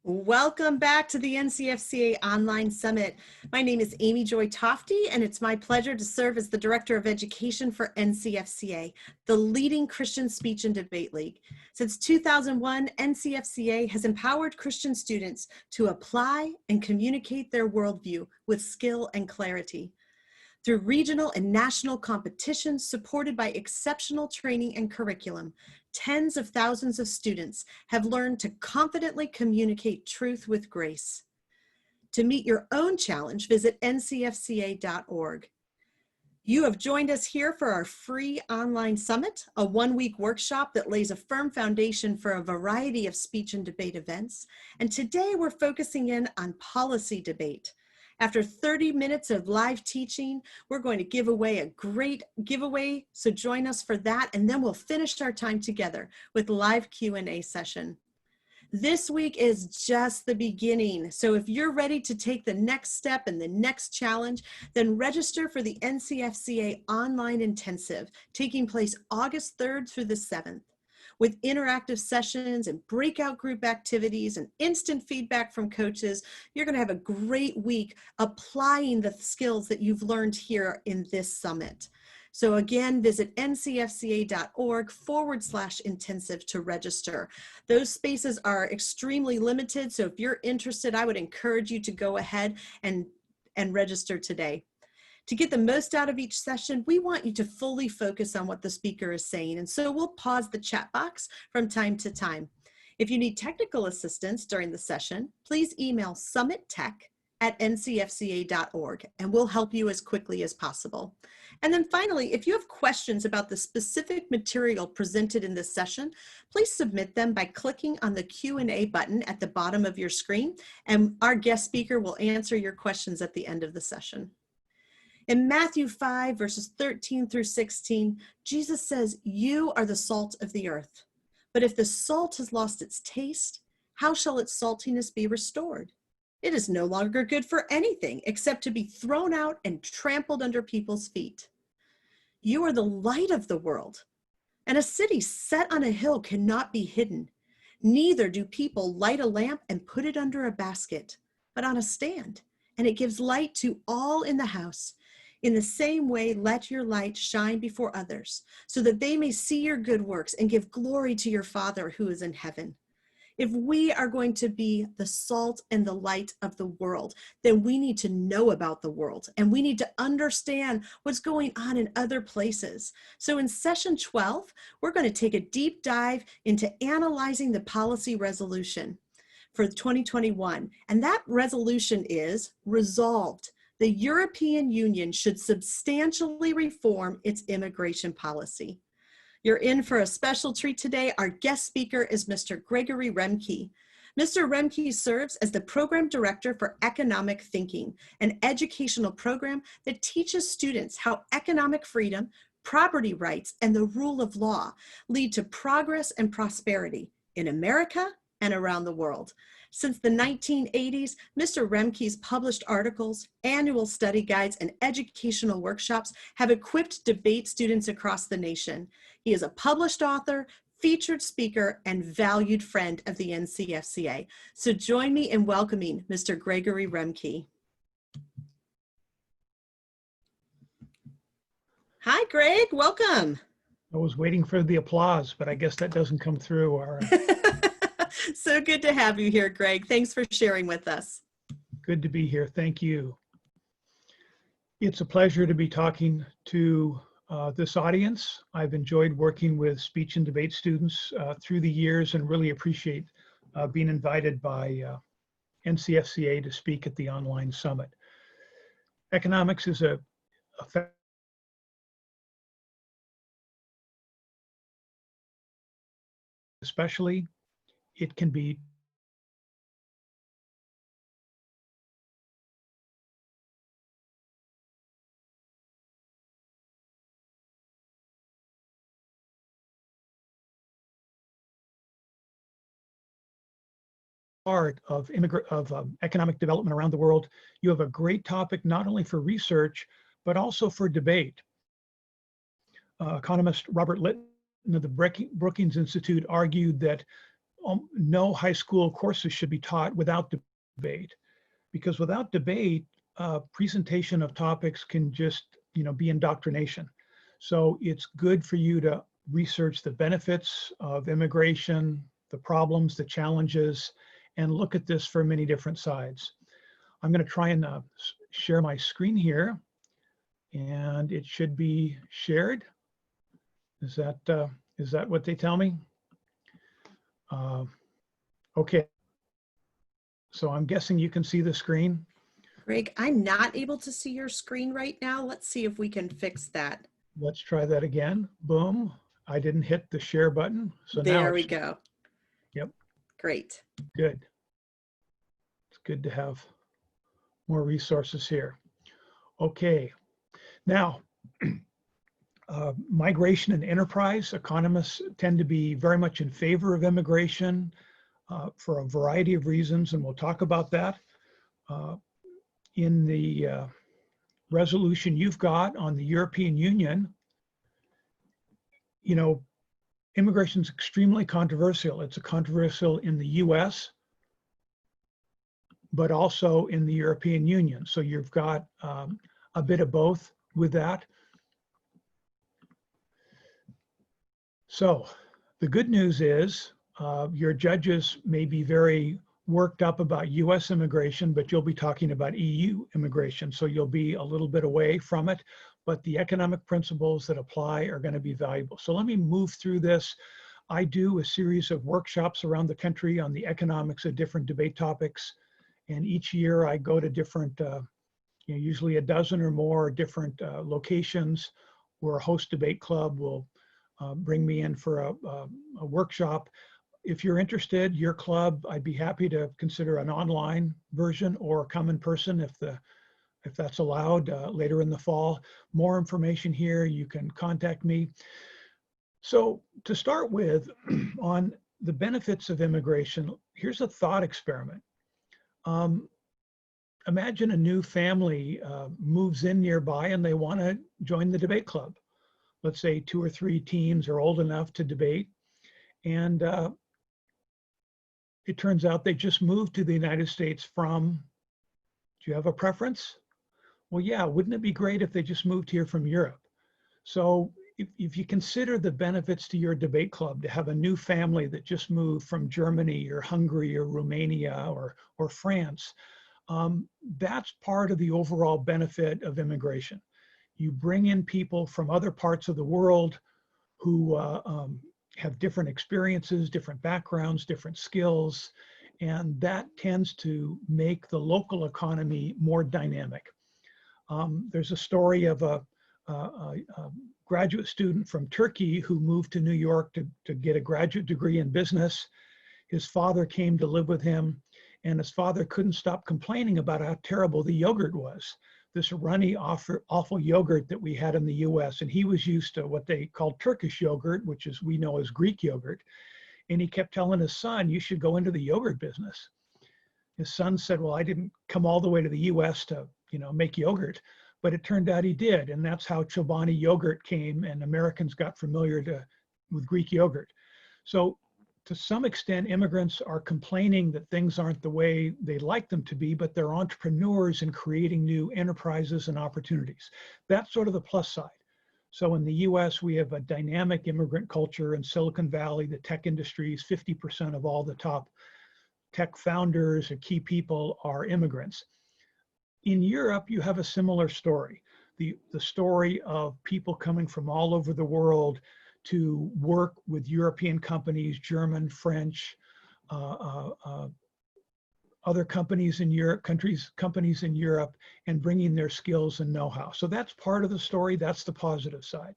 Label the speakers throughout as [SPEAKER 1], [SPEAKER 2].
[SPEAKER 1] Welcome back to the NCFCA Online Summit. My name is Amy Joy Tofty, and it's my pleasure to serve as the Director of Education for NCFCA, the leading Christian speech and debate league. Since 2001, NCFCA has empowered Christian students to apply and communicate their worldview with skill and clarity. Through regional and national competitions supported by exceptional training and curriculum, tens of thousands of students have learned to confidently communicate truth with grace. To meet your own challenge, visit ncfca.org. You have joined us here for our free online summit, a one-week workshop that lays a firm foundation for a variety of speech and debate events. And today we're focusing in on policy debate. After 30 minutes of live teaching, we're going to give away a great giveaway, so join us for that, and then we'll finish our time together with live Q&A session. This week is just the beginning, so if you're ready to take the next step and the next challenge, then register for the NCFCA Online Intensive, taking place August 3rd through the 7th. With interactive sessions and breakout group activities and instant feedback from coaches, you're going to have a great week applying the skills that you've learned here in this summit. So again, visit ncfca.org/intensive to register. Those spaces are extremely limited, so if you're interested, I would encourage you to go ahead and register today. To get the most out of each session, we want you to fully focus on what the speaker is saying, and so we'll pause the chat box from time to time. If you need technical assistance during the session, please email summittech@ncfca.org, and we'll help you as quickly as possible. And then finally, if you have questions about the specific material presented in this session, please submit them by clicking on the Q&A button at the bottom of your screen, and our guest speaker will answer your questions at the end of the session. In Matthew 5, verses 13 through 16, Jesus says, "You are the salt of the earth. But if the salt has lost its taste, how shall its saltiness be restored? It is no longer good for anything except to be thrown out and trampled under people's feet. You are the light of the world. And a city set on a hill cannot be hidden. Neither do people light a lamp and put it under a basket, but on a stand, and it gives light to all in the house. In the same way, let your light shine before others, so that they may see your good works and give glory to your Father who is in heaven." If we are going to be the salt and the light of the world, then we need to know about the world, and we need to understand what's going on in other places. So in session 12, we're going to take a deep dive into analyzing the policy resolution for 2021. And that resolution is resolved. The European Union should substantially reform its immigration policy. You're in for a special treat today. Our guest speaker is Mr. Gregory Rhemke. Mr. Rhemke serves as the Program Director for Economic Thinking, an educational program that teaches students how economic freedom, property rights, and the rule of law lead to progress and prosperity in America and around the world. Since the 1980s, Mr. Rhemke's published articles, annual study guides, and educational workshops have equipped debate students across the nation. He is a published author, featured speaker, and valued friend of the NCFCA. So join me in welcoming Mr. Gregory Rhemke. Hi, Greg, welcome.
[SPEAKER 2] I was waiting for the applause, but I guess that doesn't come through. All right.
[SPEAKER 1] So good to have you here, Greg. Thanks for sharing with us.
[SPEAKER 2] Good to be here. Thank you. It's a pleasure to be talking to this audience. I've enjoyed working with speech and debate students through the years and really appreciate being invited by NCFCA to speak at the online summit. Economics is especially, it can be part of economic development around the world. You have a great topic, not only for research, but also for debate. Economist Robert Litton of the Brookings Institute argued that no high school courses should be taught without debate, because without debate, presentation of topics can just, be indoctrination. So it's good for you to research the benefits of immigration, the problems, the challenges, and look at this from many different sides. I'm going to try and share my screen here, and it should be shared. Is that what they tell me? Okay. So I'm guessing you can see the screen.
[SPEAKER 1] Greg, I'm not able to see your screen right now. Let's see if we can fix that.
[SPEAKER 2] Let's try that again. Boom. I didn't hit the share button. So now
[SPEAKER 1] There we go.
[SPEAKER 2] Yep.
[SPEAKER 1] Great.
[SPEAKER 2] Good. It's good to have more resources here. Okay. Now, migration and enterprise, economists tend to be very much in favor of immigration for a variety of reasons, and we'll talk about that. In the resolution you've got on the European Union, immigration is extremely controversial. It's controversial in the US, but also in the European Union. So you've got a bit of both with that. So the good news is your judges may be very worked up about US immigration, but you'll be talking about EU immigration. So you'll be a little bit away from it, but the economic principles that apply are going to be valuable. So let me move through this. I do a series of workshops around the country on the economics of different debate topics. And each year I go to different, usually a dozen or more different locations where a host debate club will bring me in for a workshop. If you're interested, your club, I'd be happy to consider an online version or come in person if that's allowed later in the fall. More information here, you can contact me. So to start with, on the benefits of immigration, here's a thought experiment. Imagine a new family moves in nearby and they want to join the debate club. Let's say 2 or 3 teams are old enough to debate, and it turns out they just moved to the United States from, do you have a preference? Well, yeah, wouldn't it be great if they just moved here from Europe? So if you consider the benefits to your debate club to have a new family that just moved from Germany or Hungary or Romania or France, that's part of the overall benefit of immigration. You bring in people from other parts of the world who have different experiences, different backgrounds, different skills, and that tends to make the local economy more dynamic. There's a story of a graduate student from Turkey who moved to New York to get a graduate degree in business. His father came to live with him, and his father couldn't stop complaining about how terrible the yogurt was. This runny, awful yogurt that we had in the US, and he was used to what they called Turkish yogurt, which is we know as Greek yogurt. And he kept telling his son, you should go into the yogurt business. His son said, well, I didn't come all the way to the US to, make yogurt, but it turned out he did. And that's how Chobani yogurt came, and Americans got familiar with Greek yogurt. So to some extent, immigrants are complaining that things aren't the way they like them to be, but they're entrepreneurs in creating new enterprises and opportunities. That's sort of the plus side. So in the US, we have a dynamic immigrant culture. In Silicon Valley, the tech industry is 50% of all the top tech founders or key people are immigrants. In Europe, you have a similar story. The story of people coming from all over the world to work with European companies, German, French, other companies in Europe, companies in Europe, and bringing their skills and know-how. So that's part of the story. That's the positive side.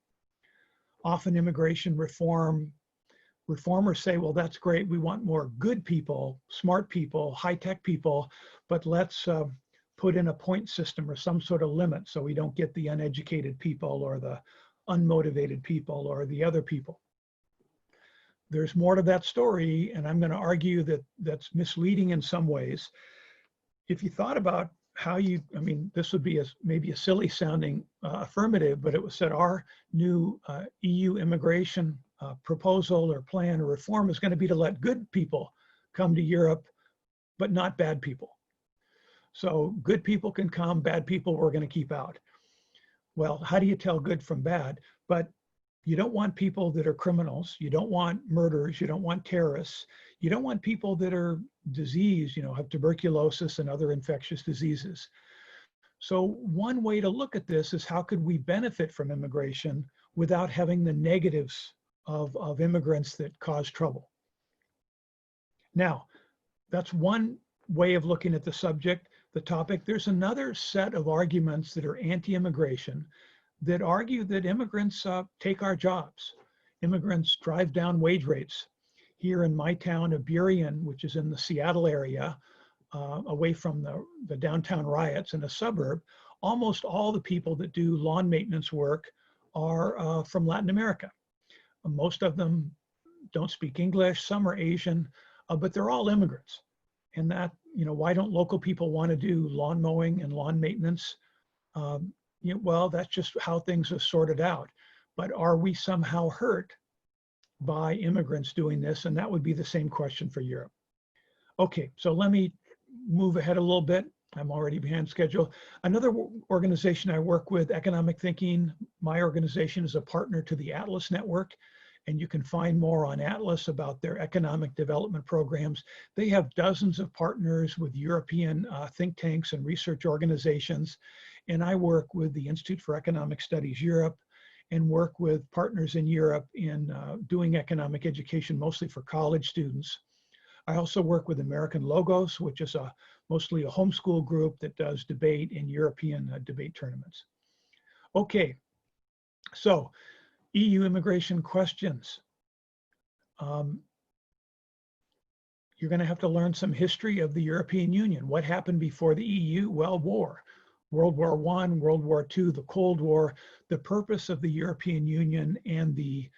[SPEAKER 2] Often immigration reformers say, well, that's great. We want more good people, smart people, high-tech people, but let's put in a point system or some sort of limit so we don't get the uneducated people or the unmotivated people or the other people. There's more to that story, and I'm going to argue that that's misleading in some ways. If you thought about how this would be maybe a silly sounding affirmative, but it was said our new EU immigration proposal or plan or reform is going to be to let good people come to Europe, but not bad people. So good people can come, bad people we're going to keep out. Well, how do you tell good from bad? But you don't want people that are criminals. You don't want murderers. You don't want terrorists. You don't want people that are diseased, have tuberculosis and other infectious diseases. So one way to look at this is how could we benefit from immigration without having the negatives of immigrants that cause trouble? Now, that's one way of looking at the subject, the topic. There's another set of arguments that are anti-immigration that argue that immigrants take our jobs. Immigrants drive down wage rates. Here in my town of Burien, which is in the Seattle area, away from the downtown riots in a suburb, almost all the people that do lawn maintenance work are from Latin America. Most of them don't speak English, some are Asian, but they're all immigrants. And that, why don't local people want to do lawn mowing and lawn maintenance? Well, that's just how things are sorted out. But are we somehow hurt by immigrants doing this? And that would be the same question for Europe. Okay, so let me move ahead a little bit. I'm already behind schedule. Another organization I work with, Economic Thinking, my organization is a partner to the Atlas Network, and you can find more on Atlas about their economic development programs. They have dozens of partners with European think tanks and research organizations, and I work with the Institute for Economic Studies Europe and work with partners in Europe in doing economic education, mostly for college students. I also work with American Logos, which is mostly a homeschool group that does debate in European debate tournaments. Okay, so EU immigration questions. You're going to have to learn some history of the European Union. What happened before the EU? Well, war. World War I, World War II, the Cold War. The purpose of the European Union and the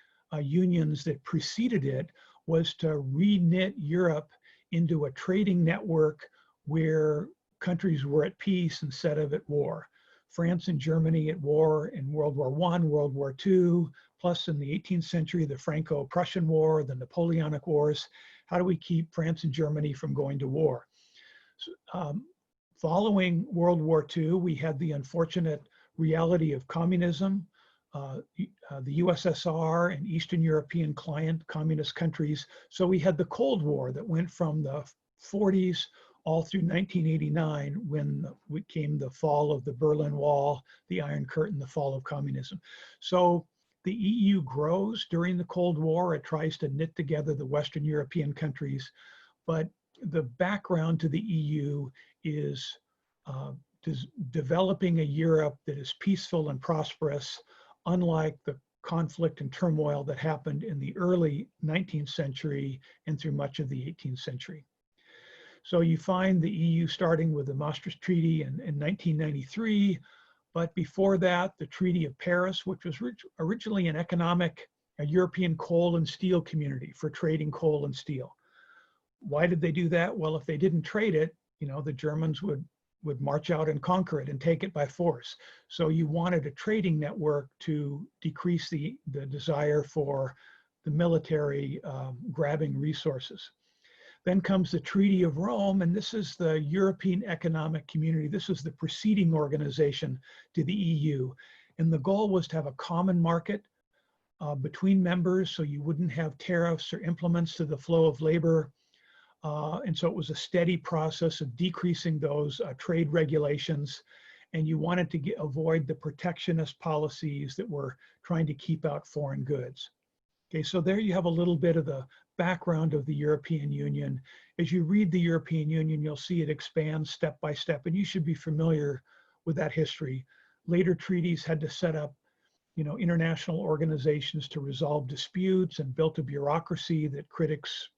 [SPEAKER 2] unions that preceded it was to re-knit Europe into a trading network where countries were at peace instead of at war. France and Germany at war in World War I, World War II, plus in the 18th century, the Franco-Prussian War, the Napoleonic Wars. How do we keep France and Germany from going to war? Following World War II, we had the unfortunate reality of communism. The USSR and Eastern European client communist countries. So we had the Cold War that went from the 40s all through 1989 when came the fall of the Berlin Wall, the Iron Curtain, the fall of communism. So the EU grows during the Cold War. It tries to knit together the Western European countries, but the background to the EU is developing a Europe that is peaceful and prosperous, unlike the conflict and turmoil that happened in the early 19th century and through much of the 18th century. So you find the EU starting with the Maastricht Treaty in 1993, but before that, the Treaty of Paris, which was originally a European coal and steel community for trading coal and steel. Why did they do that? Well, if they didn't trade it, the Germans would march out and conquer it and take it by force. So you wanted a trading network to decrease the desire for the military grabbing resources. Then comes the Treaty of Rome, and this is the European Economic Community. This is the preceding organization to the EU. And the goal was to have a common market between members so you wouldn't have tariffs or implements to the flow of labor. And so it was a steady process of decreasing those trade regulations, and you wanted to avoid the protectionist policies that were trying to keep out foreign goods. Okay, so there you have a little bit of the background of the European Union. As you read the European Union, you'll see it expands step by step, and you should be familiar with that history. Later treaties had to set up, international organizations to resolve disputes and built a bureaucracy that critics,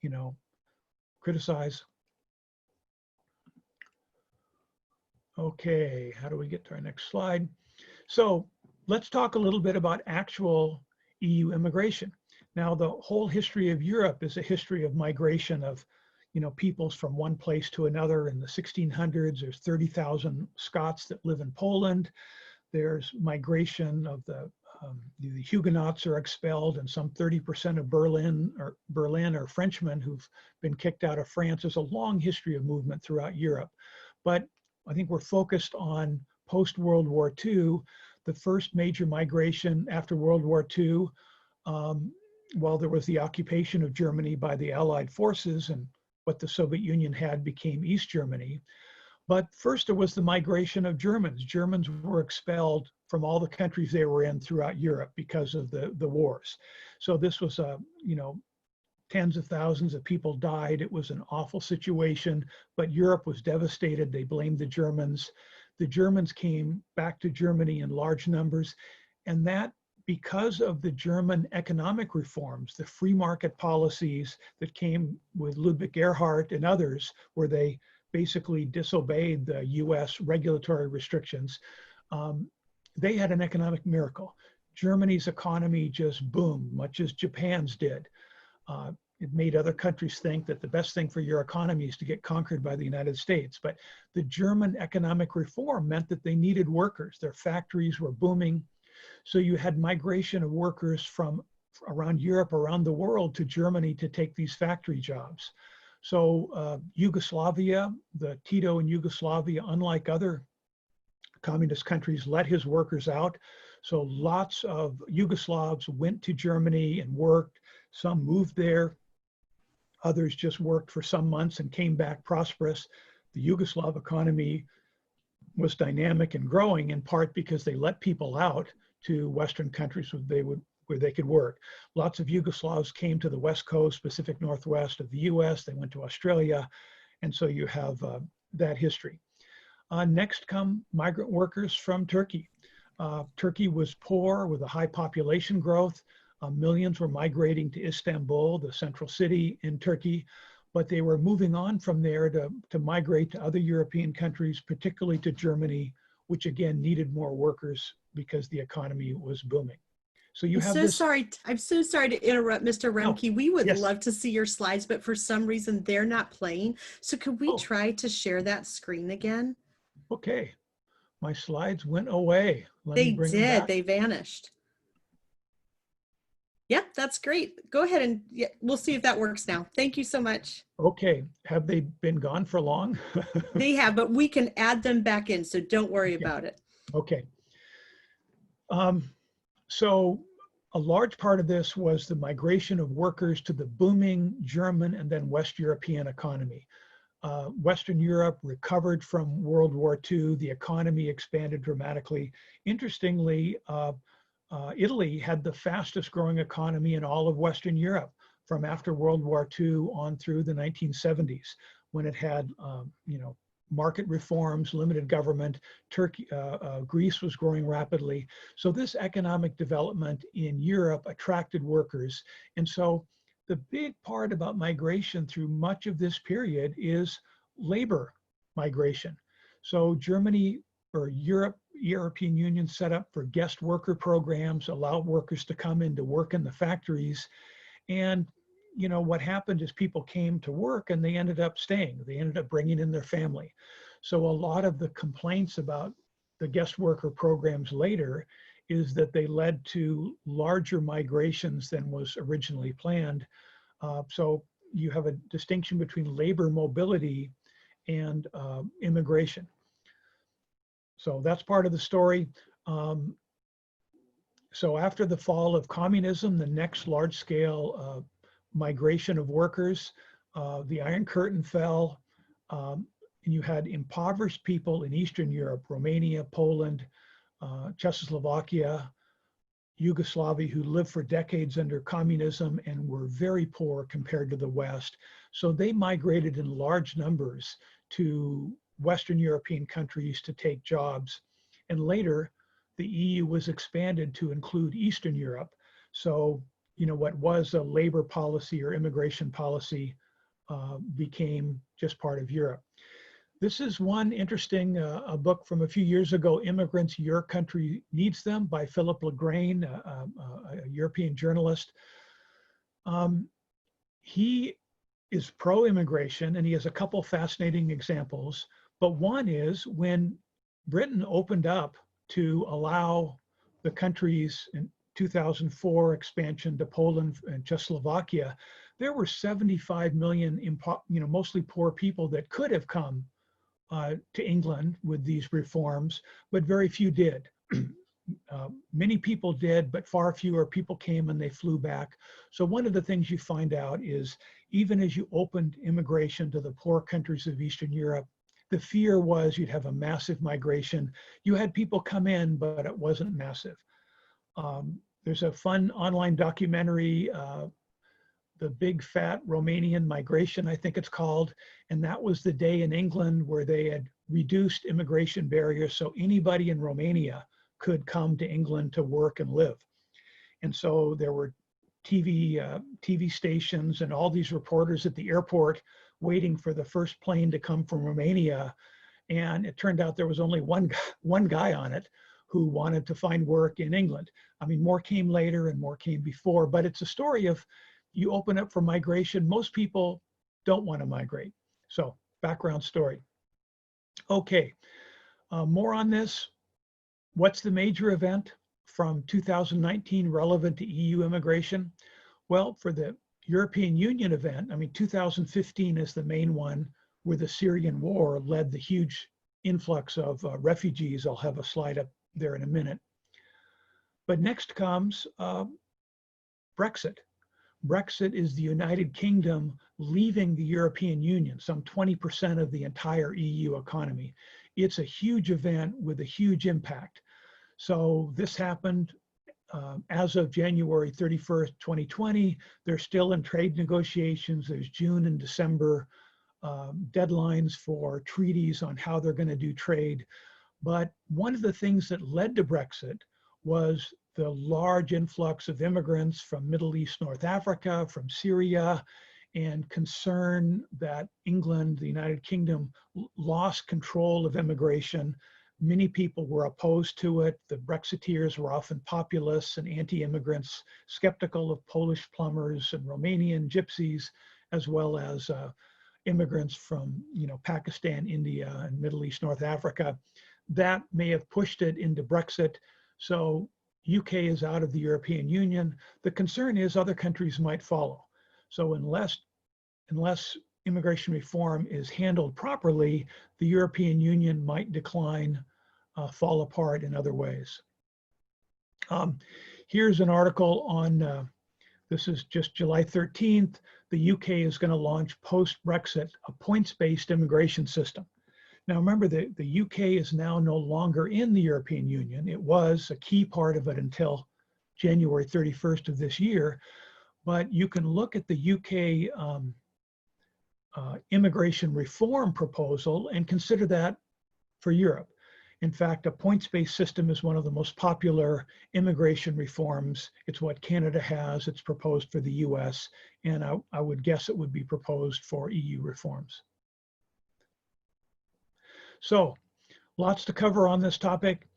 [SPEAKER 2] criticize. Okay, how do we get to our next slide? So let's talk a little bit about actual EU immigration. Now, the whole history of Europe is a history of migration of, peoples from one place to another. In the 1600s, there's 30,000 Scots that live in Poland. There's migration of the the Huguenots are expelled, and some 30% of Berlin are Frenchmen who've been kicked out of France. There's a long history of movement throughout Europe. But I think we're focused on post-World War II, the first major migration after World War II, while there was the occupation of Germany by the Allied forces, and what the Soviet Union had became East Germany. But first there was the migration of Germans. Germans were expelled from all the countries they were in throughout Europe because of the wars. So this was tens of thousands of people died. It was an awful situation, but Europe was devastated. They blamed the Germans. The Germans came back to Germany in large numbers, and that because of the German economic reforms, the free market policies that came with Ludwig Erhard and others, where they basically disobeyed the US regulatory restrictions, they had an economic miracle. Germany's economy just boomed, much as Japan's did. It made other countries think that the best thing for your economy is to get conquered by the United States. But the German economic reform meant that they needed workers. Their factories were booming. So you had migration of workers from around Europe, around the world, to Germany to take these factory jobs. So Yugoslavia, the Tito in Yugoslavia, unlike other communist countries, let his workers out. So lots of Yugoslavs went to Germany and worked. Some moved there. Others just worked for some months and came back prosperous. The Yugoslav economy was dynamic and growing, in part because they let people out to Western countries where they could work. Lots of Yugoslavs came to the West Coast, Pacific Northwest of the US. They went to Australia. And so you have that history. Next come migrant workers from Turkey. Turkey was poor with a high population growth. Millions were migrating to Istanbul, the central city in Turkey, but they were moving on from there to migrate to other European countries, particularly to Germany, which again needed more workers because the economy was booming. So you have this.
[SPEAKER 1] I'm so sorry to interrupt, Mr. Rhemke. We would
[SPEAKER 2] Yes.
[SPEAKER 1] love to see your slides, but for some reason they're not playing. So could we try to share that screen again?
[SPEAKER 2] Okay, my slides went away.
[SPEAKER 1] They did. They vanished. Yep, that's great. Go ahead and we'll see if that works now. Thank you so much.
[SPEAKER 2] Okay, have they been gone for long?
[SPEAKER 1] They have, but we can add them back in, so don't worry about it.
[SPEAKER 2] Okay. So a large part of this was the migration of workers to the booming German and then West European economy. Western Europe recovered from World War II. The economy expanded dramatically. Interestingly, Italy had the fastest growing economy in all of Western Europe from after World War II on through the 1970s, when it had, market reforms, limited government. Greece was growing rapidly. So this economic development in Europe attracted workers. And so the big part about migration through much of this period is labor migration. So Germany or European Union set up for guest worker programs, allow workers to come in to work in the factories. And what happened is people came to work and they ended up staying. They ended up bringing in their family. So a lot of the complaints about the guest worker programs later is that they led to larger migrations than was originally planned. So you have a distinction between labor mobility and immigration. So that's part of the story. So after the fall of communism, the next large-scale migration of workers, the Iron Curtain fell, and you had impoverished people in Eastern Europe, Romania, Poland, Czechoslovakia, Yugoslavia, who lived for decades under communism and were very poor compared to the West. So they migrated in large numbers to Western European countries to take jobs. And later, the EU was expanded to include Eastern Europe. So, what was a labor policy or immigration policy became just part of Europe. This is one interesting a book from a few years ago, Immigrants, Your Country Needs Them, by Philip Legrain, a European journalist. He is pro-immigration, and he has a couple fascinating examples. But one is when Britain opened up to allow the countries in 2004 expansion to Poland and Czechoslovakia, there were 75 million, mostly poor people that could have come to England with these reforms, but very few did. Many people did, but far fewer people came and they flew back. So one of the things you find out is even as you opened immigration to the poor countries of Eastern Europe, the fear was you'd have a massive migration. You had people come in, but it wasn't massive. There's a fun online documentary, The Big Fat Romanian Migration, I think it's called. And that was the day in England where they had reduced immigration barriers so anybody in Romania could come to England to work and live. And so there were TV stations and all these reporters at the airport waiting for the first plane to come from Romania. And it turned out there was only one guy on it who wanted to find work in England. I mean, more came later and more came before, but it's a story of you open up for migration. Most people don't want to migrate. So background story. Okay, more on this. What's the major event from 2019 relevant to EU immigration? Well, for the European Union event, I mean, 2015 is the main one where the Syrian war led the huge influx of refugees. I'll have a slide up there in a minute. But next comes Brexit. Brexit is the United Kingdom leaving the European Union, some 20% of the entire EU economy. It's a huge event with a huge impact. So this happened as of January 31st, 2020. They're still in trade negotiations. There's June and December deadlines for treaties on how they're going to do trade. But one of the things that led to Brexit was the large influx of immigrants from Middle East, North Africa, from Syria, and concern that England, the United Kingdom, lost control of immigration. Many people were opposed to it. The Brexiteers were often populists and anti-immigrants, skeptical of Polish plumbers and Romanian gypsies, as well as immigrants from, Pakistan, India, and Middle East, North Africa. That may have pushed it into Brexit. So UK is out of the European Union. The concern is other countries might follow. So unless immigration reform is handled properly, the European Union might decline, fall apart in other ways. Here's an article on, this is just July 13th. The UK is going to launch post-Brexit a points-based immigration system. Now remember that the UK is now no longer in the European Union. It was a key part of it until January 31st of this year. But you can look at the UK immigration reform proposal and consider that for Europe. In fact, a points-based system is one of the most popular immigration reforms. It's what Canada has. It's proposed for the US, and I would guess it would be proposed for EU reforms. So lots to cover on this topic: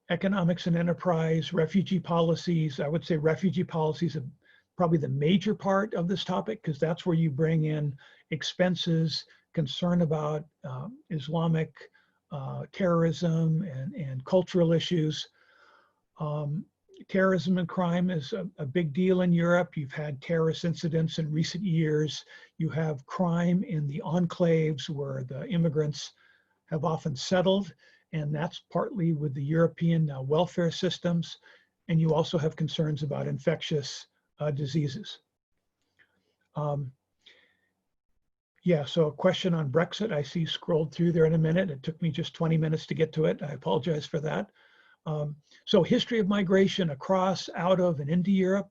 [SPEAKER 2] economics and enterprise, refugee policies. I would say refugee policies are probably the major part of this topic, because that's where you bring in expenses, concern about Islamic terrorism and cultural issues. Terrorism and crime is a big deal in Europe. You've had terrorist incidents in recent years. You have crime in the enclaves where the immigrants have often settled, and that's partly with the European welfare systems. And you also have concerns about infectious diseases. Yeah, so a question on Brexit, I see scrolled through there in a minute. It took me just 20 minutes to get to it. I apologize for that. So history of migration across, out of, and into Europe.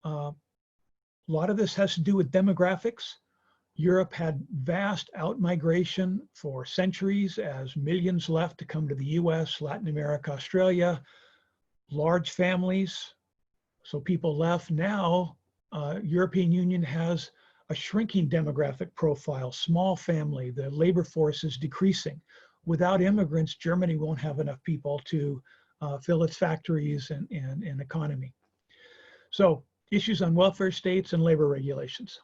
[SPEAKER 2] A lot of this has to do with demographics. Europe had vast out-migration for centuries as millions left to come to the US, Latin America, Australia. Large families, so people left. Now, European Union has a shrinking demographic profile, small family, the labor force is decreasing. Without immigrants, Germany won't have enough people to fill its factories and economy. So issues on welfare states and labor regulations.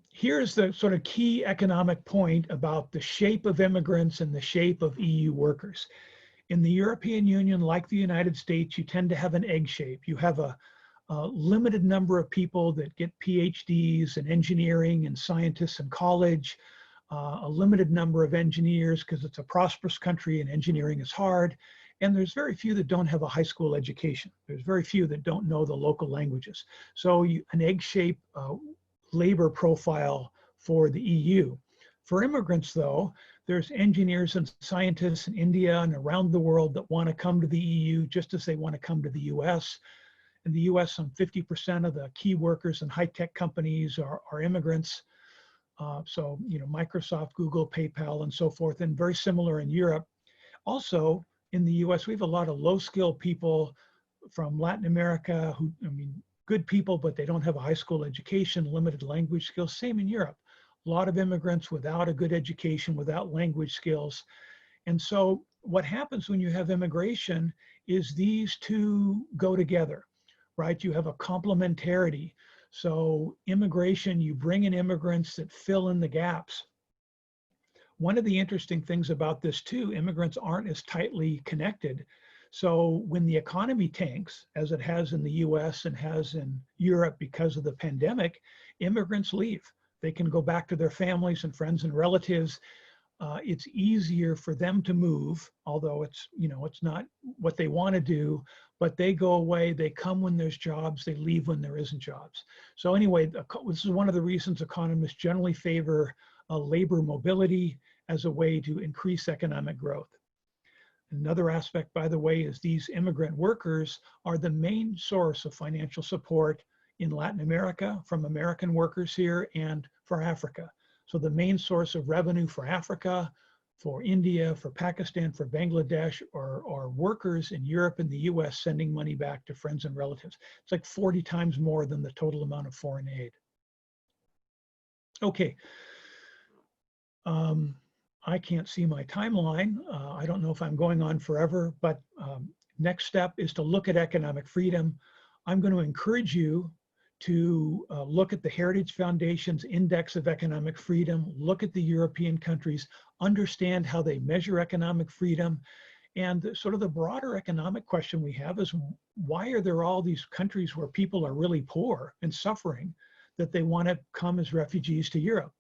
[SPEAKER 2] Here's the sort of key economic point about the shape of immigrants and the shape of EU workers. In the European Union, like the United States, you tend to have an egg shape. You have a limited number of people that get PhDs in engineering and scientists in college, a limited number of engineers because it's a prosperous country and engineering is hard. And there's very few that don't have a high school education. There's very few that don't know the local languages. So an egg-shaped labor profile for the EU. For immigrants, though, there's engineers and scientists in India and around the world that want to come to the EU just as they want to come to the US. In the US, some 50% of the key workers in high-tech companies are immigrants. So, you know, Microsoft, Google, PayPal, and so forth, and very similar in Europe. Also, in the US, we have a lot of low-skilled people from Latin America who, I mean, good people, but they don't have a high school education, limited language skills. Same in Europe. A lot of immigrants without a good education, without language skills. And so what happens when you have immigration is these two go together, right? You have a complementarity. So immigration, you bring in immigrants that fill in the gaps. One of the interesting things about this too, immigrants aren't as tightly connected. So when the economy tanks, as it has in the US and has in Europe because of the pandemic, immigrants leave. They can go back to their families and friends and relatives. It's easier for them to move, although it's, you know, it's not what they want to do, but they go away, they come when there's jobs, they leave when there isn't jobs. So anyway, this is one of the reasons economists generally favor labor mobility as a way to increase economic growth. Another aspect, by the way, is these immigrant workers are the main source of financial support in Latin America from American workers here and for Africa. So the main source of revenue for Africa, for India, for Pakistan, for Bangladesh, are workers in Europe and the US sending money back to friends and relatives. It's like 40 times more than the total amount of foreign aid. Okay. I can't see my timeline. I don't know if I'm going on forever, but next step is to look at economic freedom. I'm going to encourage you to look at the Heritage Foundation's Index of Economic Freedom, look at the European countries, understand how they measure economic freedom. And sort of the broader economic question we have is, why are there all these countries where people are really poor and suffering that they want to come as refugees to Europe?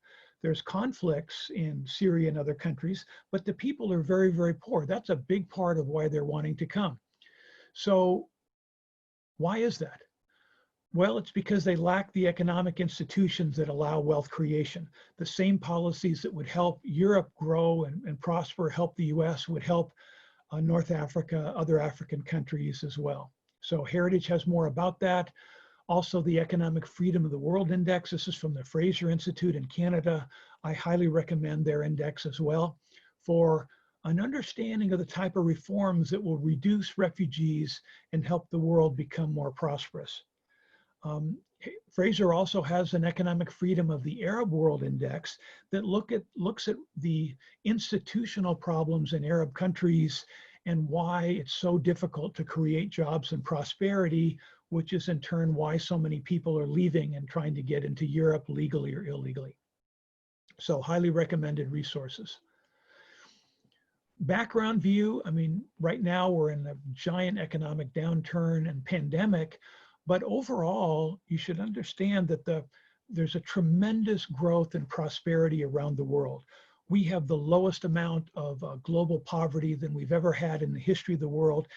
[SPEAKER 2] There's conflicts in Syria and other countries, but the people are very, very poor. That's a big part of why they're wanting to come. So why is that? Well, it's because they lack the economic institutions that allow wealth creation. The same policies that would help Europe grow and prosper, help the US, would help North Africa, other African countries as well. So Heritage has more about that. Also, the Economic Freedom of the World Index. This is from the Fraser Institute in Canada. I highly recommend their index as well for an understanding of the type of reforms that will reduce refugees and help the world become more prosperous. Fraser also has an Economic Freedom of the Arab World Index that looks at the institutional problems in Arab countries and why it's so difficult to create jobs and prosperity, which is in turn why so many people are leaving and trying to get into Europe legally or illegally. So highly recommended resources. Background view, I mean, right now we're in a giant economic downturn and pandemic, but overall, you should understand that there's a tremendous growth and prosperity around the world. We have the lowest amount of global poverty than we've ever had in the history of the world.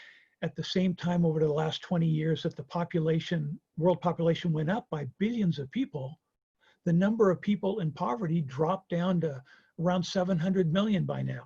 [SPEAKER 2] At the same time, over the last 20 years, that the world population went up by billions of people, the number of people in poverty dropped down to around 700 million by now.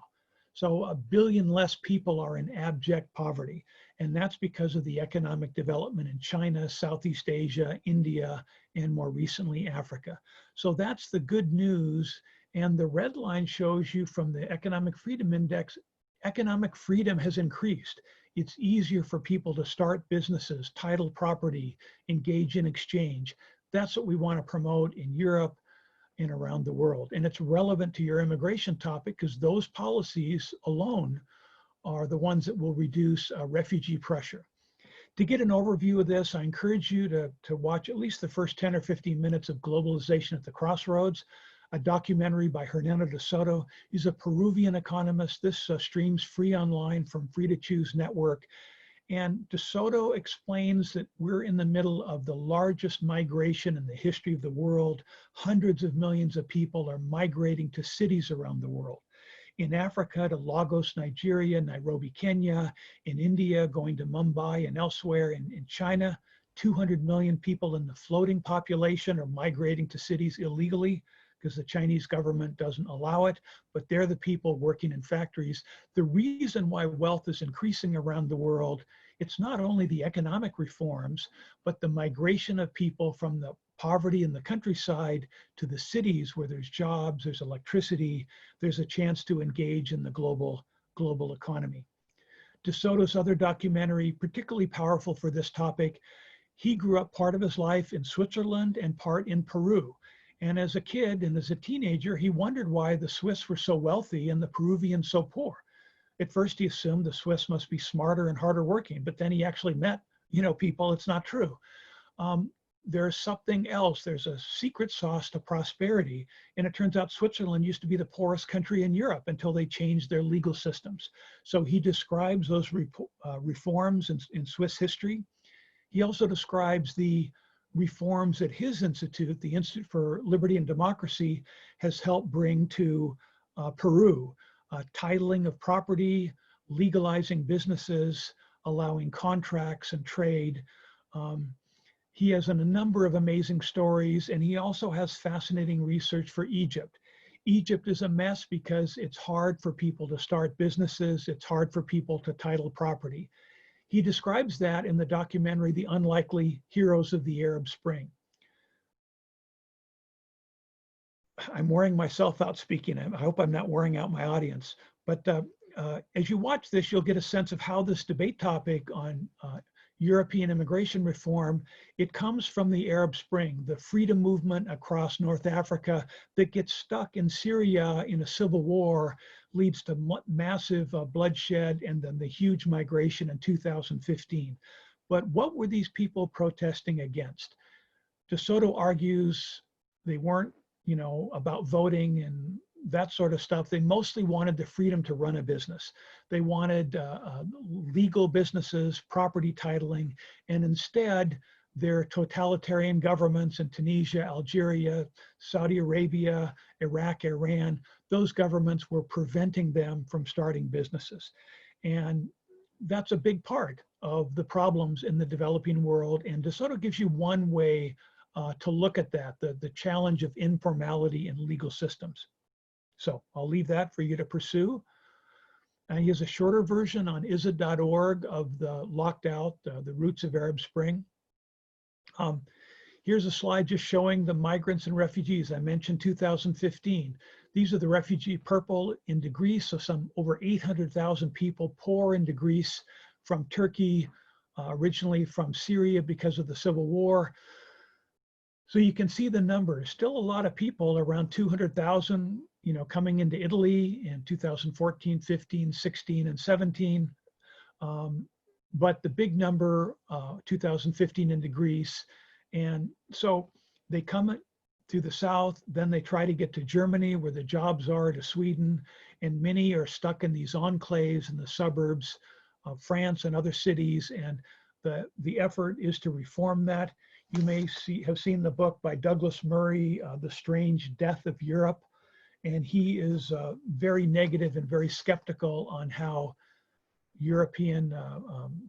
[SPEAKER 2] So 1 billion less people are in abject poverty. And that's because of the economic development in China, Southeast Asia, India, and more recently, Africa. So that's the good news. And the red line shows you from the Economic Freedom Index, economic freedom has increased. It's easier for people to start businesses, title property, engage in exchange. That's what we want to promote in Europe and around the world. And it's relevant to your immigration topic because those policies alone are the ones that will reduce refugee pressure. To get an overview of this, I encourage you to watch at least the first 10 or 15 minutes of Globalization at the Crossroads, a documentary by Hernando de Soto. He's a Peruvian economist. This streams free online from Free to Choose Network. And De Soto explains that we're in the middle of the largest migration in the history of the world. Hundreds of millions of people are migrating to cities around the world. In Africa to Lagos, Nigeria, Nairobi, Kenya, in India, going to Mumbai and elsewhere, in China, 200 million people in the floating population are migrating to cities illegally because the Chinese government doesn't allow it, but they're the people working in factories. The reason why wealth is increasing around the world, it's not only the economic reforms, but the migration of people from the poverty in the countryside to the cities where there's jobs, there's electricity, there's a chance to engage in the global economy. De Soto's other documentary, particularly powerful for this topic, he grew up part of his life in Switzerland and part in Peru. And as a kid and as a teenager, he wondered why the Swiss were so wealthy and the Peruvians so poor. At first, he assumed the Swiss must be smarter and harder working, but then he actually met, people. It's not true. There's something else. There's a secret sauce to prosperity. And it turns out Switzerland used to be the poorest country in Europe until they changed their legal systems. So he describes those reforms in Swiss history. He also describes the reforms at his institute, the Institute for Liberty and Democracy, has helped bring to Peru, titling of property, legalizing businesses, allowing contracts and trade. He has a number of amazing stories, and he also has fascinating research for Egypt. Egypt is a mess because it's hard for people to start businesses. It's hard for people to title property. He describes that in the documentary, The Unlikely Heroes of the Arab Spring. I'm wearing myself out speaking. I hope I'm not wearing out my audience. But as you watch this, you'll get a sense of how this debate topic on European immigration reform, it comes from the Arab Spring, the freedom movement across North Africa that gets stuck in Syria in a civil war, leads to massive bloodshed, and then the huge migration in 2015. But what were these people protesting against? De Soto argues they weren't, about voting and that sort of stuff. They mostly wanted the freedom to run a business. They wanted legal businesses, property titling, and instead their totalitarian governments in Tunisia, Algeria, Saudi Arabia, Iraq, Iran, those governments were preventing them from starting businesses. And that's a big part of the problems in the developing world. And De Soto gives you one way to look at that, the challenge of informality in legal systems. So I'll leave that for you to pursue. He has a shorter version on ISID.org of the locked out, the roots of Arab Spring. Here's a slide just showing the migrants and refugees. I mentioned 2015. These are the refugee purple into Greece. So some over 800,000 people pour into Greece from Turkey, originally from Syria because of the civil war. So you can see the numbers. Still a lot of people, around 200,000, coming into Italy in 2014, 15, 16, and 17. But the big number, 2015 into Greece. And so they come through the south, then they try to get to Germany where the jobs are, to Sweden, and many are stuck in these enclaves in the suburbs of France and other cities. And the effort is to reform that. You may have seen the book by Douglas Murray, The Strange Death of Europe. And he is very negative and very skeptical on how European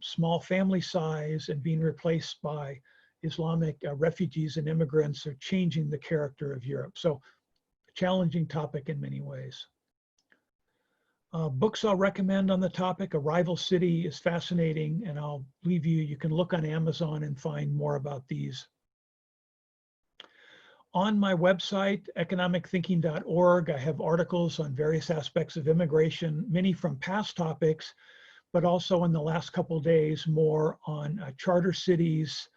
[SPEAKER 2] small family size and being replaced by Islamic refugees and immigrants are changing the character of Europe. So challenging topic in many ways. Books I'll recommend on the topic, Arrival City is fascinating, and I'll leave you can look on Amazon and find more about these. On my website, economicthinking.org, I have articles on various aspects of immigration, many from past topics, but also in the last couple of days, more on charter cities,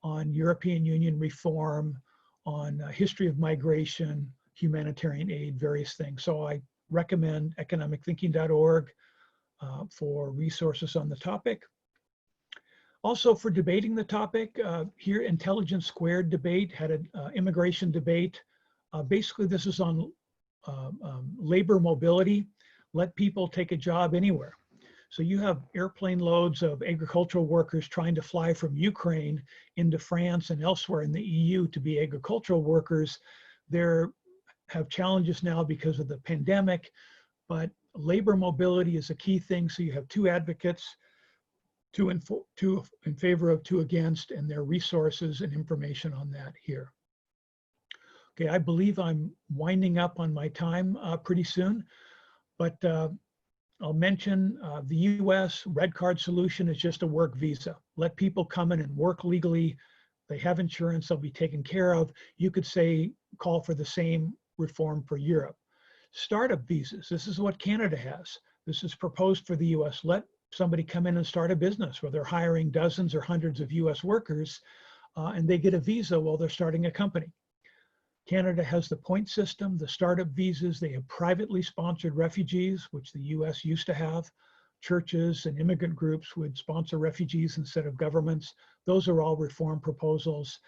[SPEAKER 2] on European Union reform, on history of migration, humanitarian aid, various things. So I recommend economicthinking.org for resources on the topic. Also, for debating the topic, here Intelligence Squared debate had an immigration debate. Basically, this is on labor mobility. Let people take a job anywhere. So you have airplane loads of agricultural workers trying to fly from Ukraine into France and elsewhere in the EU to be agricultural workers. They have challenges now because of the pandemic, but labor mobility is a key thing. So you have two advocates, two in favor of, two against, and their resources and information on that here. Okay, I believe I'm winding up on my time pretty soon, but I'll mention the US red card solution is just a work visa. Let people come in and work legally. They have insurance, they'll be taken care of. You could say, call for the same reform for Europe. Startup visas, this is what Canada has. This is proposed for the US. Let somebody come in and start a business where they're hiring dozens or hundreds of US workers and they get a visa while they're starting a company. Canada has the point system, the startup visas. They have privately sponsored refugees, which the US used to have. Churches and immigrant groups would sponsor refugees instead of governments. Those are all reform proposals.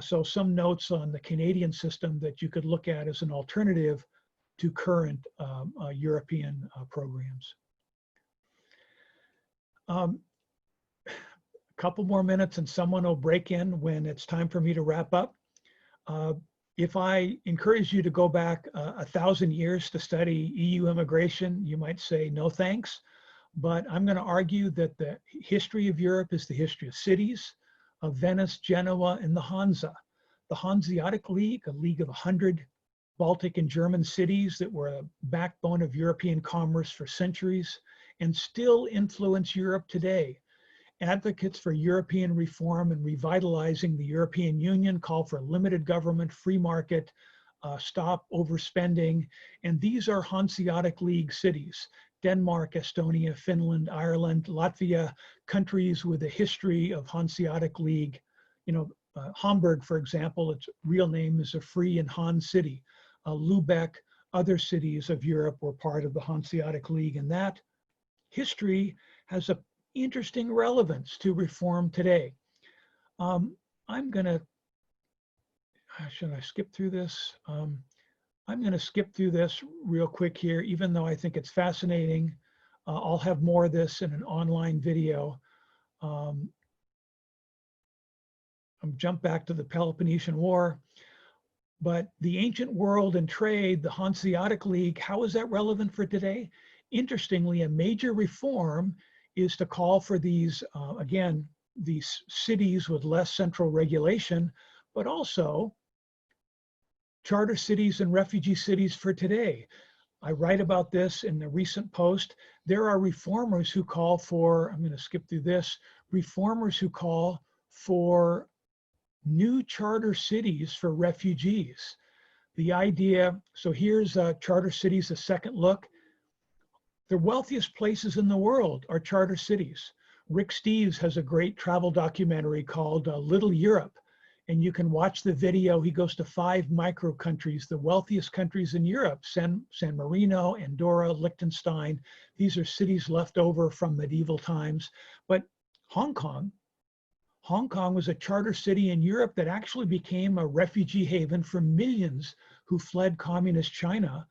[SPEAKER 2] So some notes on the Canadian system that you could look at as an alternative to current European programs. A couple more minutes and someone will break in when it's time for me to wrap up. If I encourage you to go back 1,000 years to study EU immigration, you might say no thanks, but I'm going to argue that the history of Europe is the history of cities, of Venice, Genoa, and the Hansa. The Hanseatic League, a league of 100 Baltic and German cities that were a backbone of European commerce for centuries and still influence Europe today. Advocates for European reform and revitalizing the European Union call for limited government, free market, stop overspending. And these are Hanseatic League cities: Denmark, Estonia, Finland, Ireland, Latvia, countries with a history of Hanseatic League. You know, Hamburg, for example, its real name is a free and Han city. Lubeck, other cities of Europe were part of the Hanseatic League, and that history has a interesting relevance to reform today. I'm gonna, should I skip through this? I'm gonna skip through this real quick here, even though I think it's fascinating. I'll have more of this in an online video. I'll jump back to the Peloponnesian War. But the ancient world and trade, the Hanseatic League, how is that relevant for today? Interestingly, a major reform is to call for these, again, these cities with less central regulation, but also charter cities and refugee cities for today. I write about this in the recent post. There are reformers who call for, I'm going to skip through this, reformers who call for new charter cities for refugees. The idea, so here's charter cities, a second look. The wealthiest places in the world are charter cities. Rick Steves has a great travel documentary called Little Europe, and you can watch the video. He goes to 5 micro countries, the wealthiest countries in Europe: San Marino, Andorra, Liechtenstein. These are cities left over from medieval times. But Hong Kong was a charter city in Europe that actually became a refugee haven for millions who fled communist China,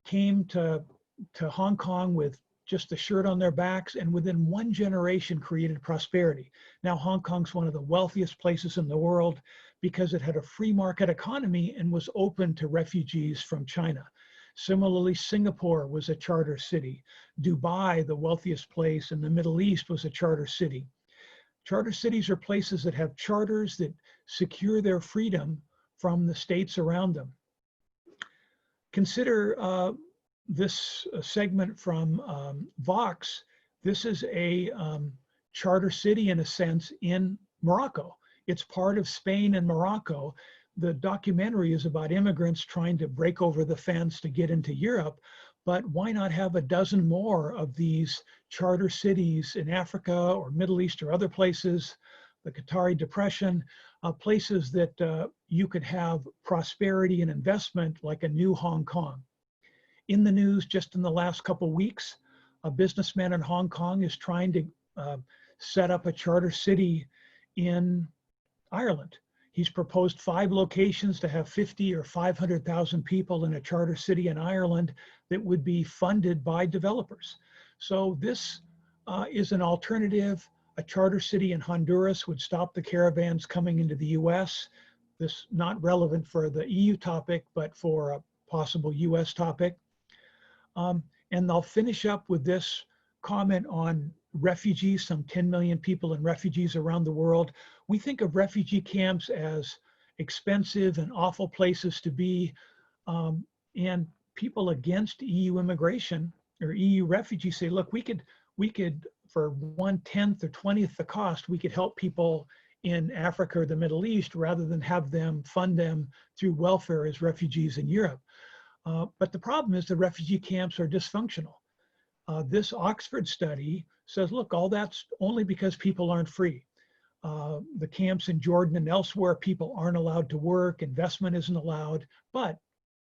[SPEAKER 2] came to Hong Kong with just the shirt on their backs, and within 1 generation created prosperity. Now Hong Kong's one of the wealthiest places in the world because it had a free market economy and was open to refugees from China. Similarly, Singapore was a charter city. Dubai, the wealthiest place in the Middle East, was a charter city. Charter cities are places that have charters that secure their freedom from the states around them. Consider this segment from Vox. This is a charter city, in a sense, in Morocco. It's part of Spain and Morocco. The documentary is about immigrants trying to break over the fence to get into Europe, but why not have a dozen more of these charter cities in Africa or Middle East or other places, the Qatari Depression, places that you could have prosperity and investment like a new Hong Kong. In the news just in the last couple weeks, a businessman in Hong Kong is trying to set up a charter city in Ireland. He's proposed 5 locations to have 50 or 500,000 people in a charter city in Ireland that would be funded by developers. So this is an alternative. A charter city in Honduras would stop the caravans coming into the US. This not relevant for the EU topic, but for a possible US topic. And I'll finish up with this comment on refugees, some 10 million people and refugees around the world. We think of refugee camps as expensive and awful places to be. And people against EU immigration or EU refugees say, look, we could for 1/10 or 20th the cost, we could help people in Africa or the Middle East rather than have them fund them through welfare as refugees in Europe. But the problem is the refugee camps are dysfunctional. This Oxford study says, look, all that's only because people aren't free. The camps in Jordan and elsewhere, people aren't allowed to work, investment isn't allowed, but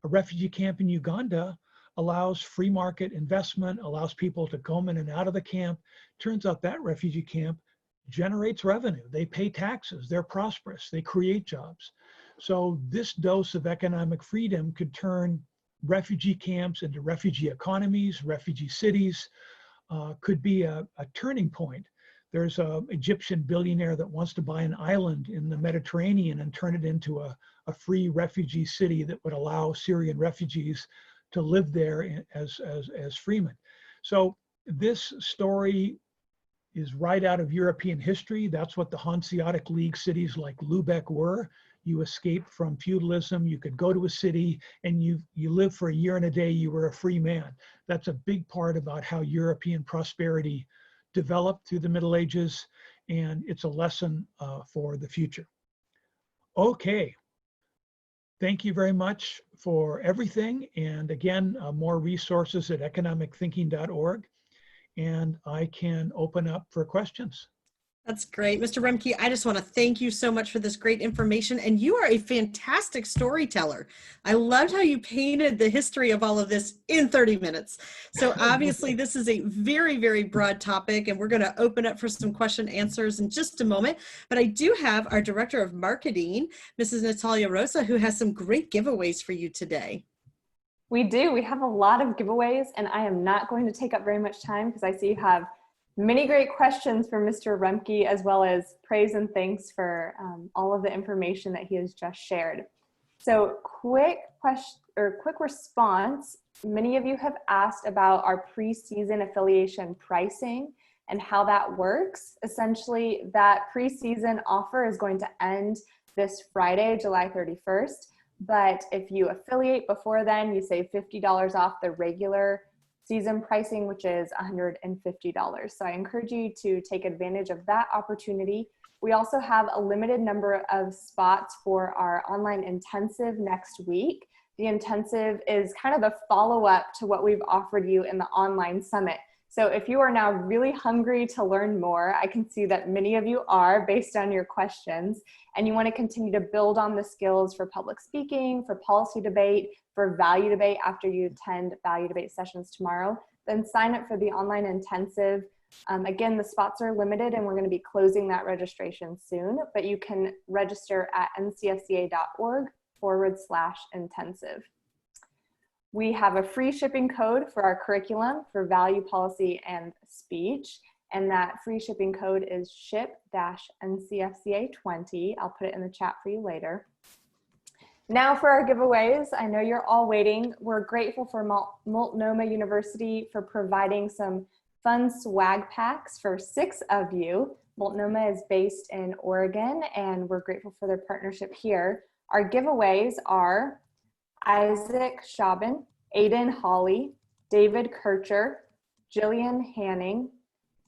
[SPEAKER 2] a refugee camp in Uganda allows free market investment, allows people to come in and out of the camp. Turns out that refugee camp generates revenue. They pay taxes, they're prosperous, they create jobs. So this dose of economic freedom could turn refugee camps into refugee economies, refugee cities, could be a turning point. There's an Egyptian billionaire that wants to buy an island in the Mediterranean and turn it into a free refugee city that would allow Syrian refugees to live there as freemen. So this story is right out of European history. That's what the Hanseatic League cities like Lubeck were. You escaped from feudalism. You could go to a city and you lived for a year and a day, you were a free man. That's a big part about how European prosperity developed through the Middle Ages, and it's a lesson for the future. Okay. Thank you very much for everything. And again, more resources at economicthinking.org. And I can open up for questions.
[SPEAKER 1] That's great. Mr. Rhemke, I just want to thank you so much for this great information. And you are a fantastic storyteller. I loved how you painted the history of all of this in 30 minutes. So obviously this is a very, very broad topic, and we're going to open up for some question answers in just a moment. But I do have our Director of Marketing, Mrs. Natalia Rosa, who has some great giveaways for you today.
[SPEAKER 3] We do. We have a lot of giveaways, and I am not going to take up very much time because I see you have many great questions for Mr. Rhemke, as well as praise and thanks for all of the information that he has just shared. So quick response. Many of you have asked about our pre-season affiliation pricing and how that works. Essentially, that pre-season offer is going to end this Friday, July 31st. But if you affiliate before then, you save $50 off the regular season pricing, which is $150. So I encourage you to take advantage of that opportunity. We also have a limited number of spots for our online intensive next week. The intensive is kind of the follow-up to what we've offered you in the online summit. So if you are now really hungry to learn more, I can see that many of you are based on your questions, and you want to continue to build on the skills for public speaking, for policy debate, for value debate after you attend value debate sessions tomorrow, then sign up for the online intensive. Again, the spots are limited and we're going to be closing that registration soon, but you can register at ncfca.org/intensive. We have a free shipping code for our curriculum for value, policy, and speech. And that free shipping code is ship-NCFCA20. I'll put it in the chat for you later. Now for our giveaways. I know you're all waiting. We're grateful for Multnomah University for providing some fun swag packs for 6 of you. Multnomah is based in Oregon, and we're grateful for their partnership here. Our giveaways are Isaac Schaben, Aiden Hawley, David Kircher, Jillian Hanning,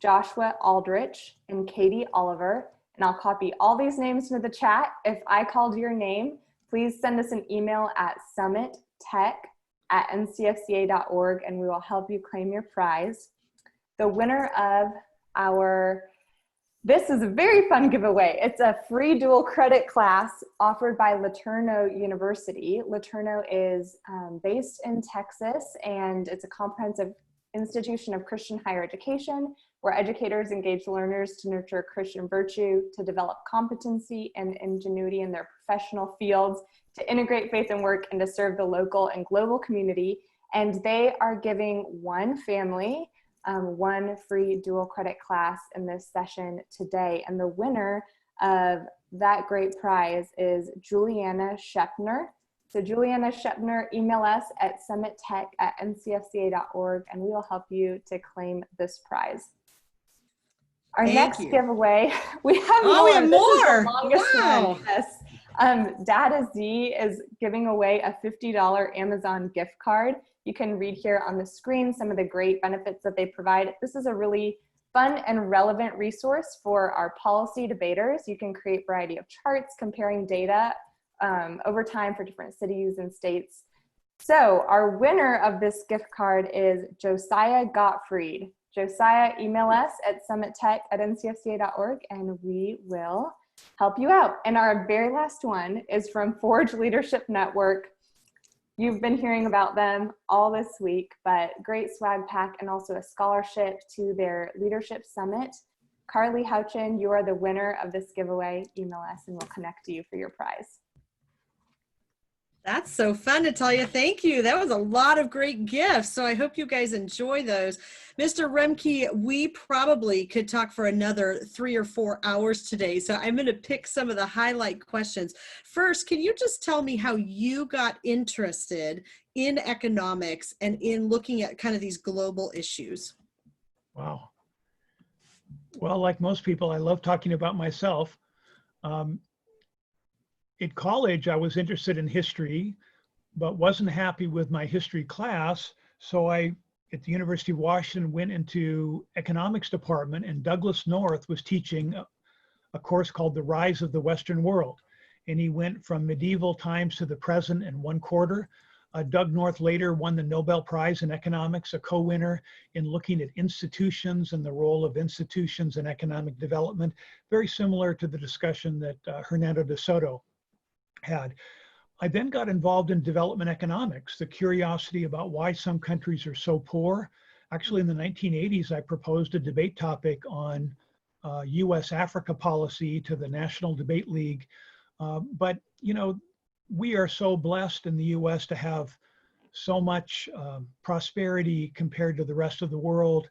[SPEAKER 3] Joshua Aldrich, and Katie Oliver. And I'll copy all these names into the chat. If I called your name, please send us an email at summittech@ncfca.org and we will help you claim your prize. The winner of this is a very fun giveaway. It's a free dual credit class offered by LeTourneau University. LeTourneau is based in Texas, and it's a comprehensive institution of Christian higher education. where educators engage learners to nurture Christian virtue, to develop competency and ingenuity in their professional fields, to integrate faith and work, and to serve the local and global community. And they are giving one family one free dual credit class in this session today. And the winner of that great prize is Juliana Shepner. So Juliana Shepner, email us at summittech@ncfca.org, and we will help you to claim this prize. Our next giveaway, we have more.
[SPEAKER 1] We have
[SPEAKER 3] This is
[SPEAKER 1] more.
[SPEAKER 3] the longest
[SPEAKER 1] Wow.
[SPEAKER 3] one. Yes. Data Z is giving away a $50 Amazon gift card. You can read here on the screen some of the great benefits that they provide. This is a really fun and relevant resource for our policy debaters. You can create a variety of charts comparing data over time for different cities and states. So our winner of this gift card is Josiah Gottfried. Josiah, email us at summittech@ncfca.org and we will help you out. And our very last one is from Forge Leadership Network. You've been hearing about them all this week, but great swag pack and also a scholarship to their leadership summit. Carly Houchin, you are the winner of this giveaway. Email us and we'll connect to you for your prize.
[SPEAKER 1] That's so fun to tell you. Thank you. That was a lot of great gifts. So I hope you guys enjoy those. Mr. Rhemke, we probably could talk for another 3 or 4 hours today. So I'm going to pick some of the highlight questions. First, can you just tell me how you got interested in economics and in looking at kind of these global issues?
[SPEAKER 2] Wow. Well, like most people, I love talking about myself. At college, I was interested in history, but wasn't happy with my history class. So I, at the University of Washington, went into economics department, and Douglas North was teaching a course called The Rise of the Western World. And he went from medieval times to the present in 1 quarter. Doug North later won the Nobel Prize in economics, a co-winner in looking at institutions and the role of institutions in economic development, very similar to the discussion that Hernando de Soto had. I then got involved in development economics, the curiosity about why some countries are so poor. Actually, in the 1980s, I proposed a debate topic on US-Africa policy to the National Debate League. But, you know, we are so blessed in the US to have so much prosperity compared to the rest of the world.